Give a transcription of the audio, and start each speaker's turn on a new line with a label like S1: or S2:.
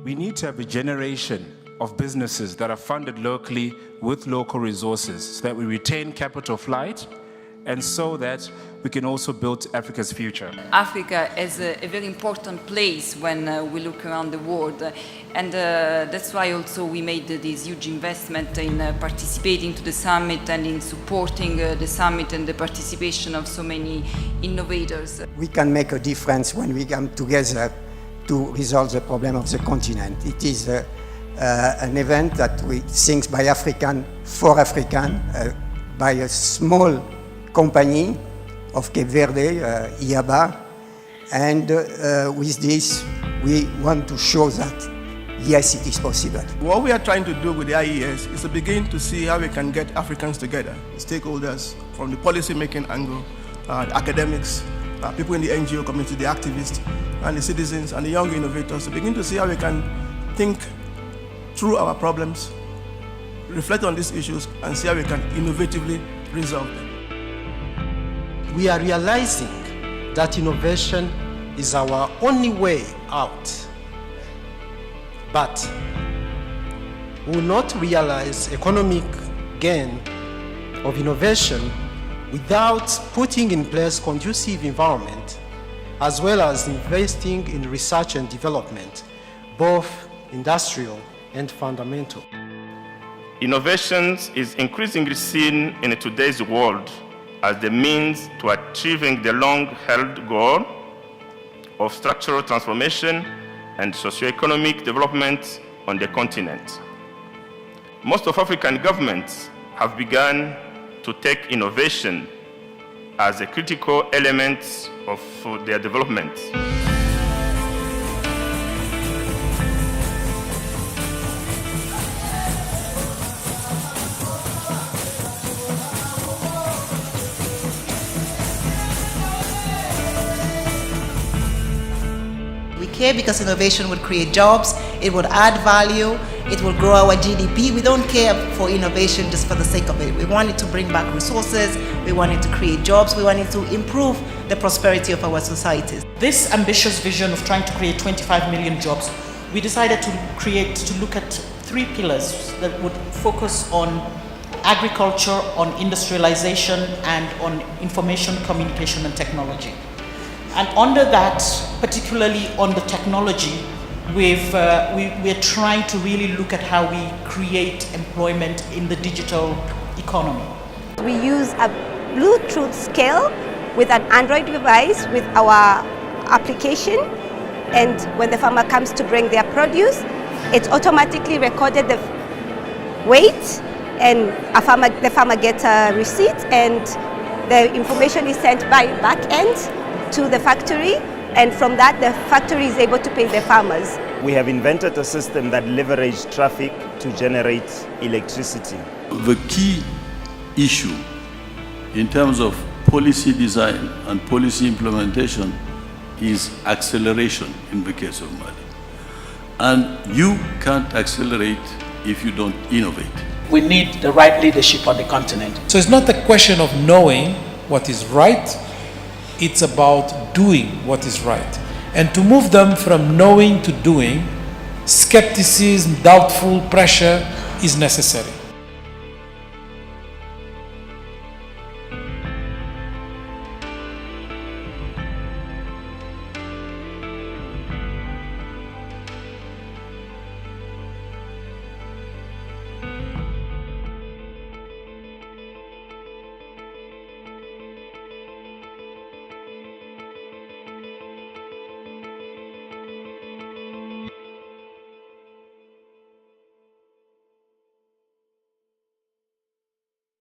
S1: We need to have a generation of businesses that are funded locally with local resources so that we retain capital flight and so that we can also build Africa's future.
S2: Africa is a very important place when we look around the world, and that's why also we made this huge investment in participating to the summit and in supporting the summit and the participation of so many innovators.
S3: We can make a difference when we come together to resolve the problem of the continent. It is an event that we think by African, for African, by a small company of Cape Verde, IABA, and with this we want to show that yes, it is possible.
S4: What we are trying to do with the IES is to begin to see how we can get Africans together, stakeholders from the policy making angle, the academics, people in the NGO community, the activists, and the citizens and the young innovators, to begin to see how we can think through our problems, reflect on these issues, and see how we can innovatively resolve them.
S5: We are realizing that innovation is our only way out. But we will not realize economic gain of innovation without putting in place conducive environment, as well as investing in research and development, both industrial and fundamental.
S6: Innovation is increasingly seen in today's world as the means to achieving the long-held goal of structural transformation and socio-economic development on the continent. Most of African governments have begun to take innovation as a critical element of their development.
S7: We care because innovation would create jobs, it would add value, it will grow our GDP. We don't care for innovation just for the sake of it. We want it to bring back resources, we want it to create jobs, we want it to improve the prosperity of our societies.
S8: This ambitious vision of trying to create 25 million jobs, we decided to look at 3 pillars that would focus on agriculture, on industrialization, and on information, communication, and technology. And under that, particularly on the technology, we're trying to really look at how we create employment in the digital economy.
S9: We use a Bluetooth scale with an Android device with our application, and when the farmer comes to bring their produce, it's automatically recorded the weight, and the farmer gets a receipt, and the information is sent by back end to the factory, and from that the factory is able to pay the farmers.
S10: We have invented a system that leverages traffic to generate electricity.
S11: The key issue in terms of policy design and policy implementation is acceleration in the case of Mali. And you can't accelerate if you don't innovate.
S12: We need the right leadership on the continent.
S13: So it's not a question of knowing what is right, it's about doing what is right. And to move them from knowing to doing, skepticism, doubtful pressure is necessary.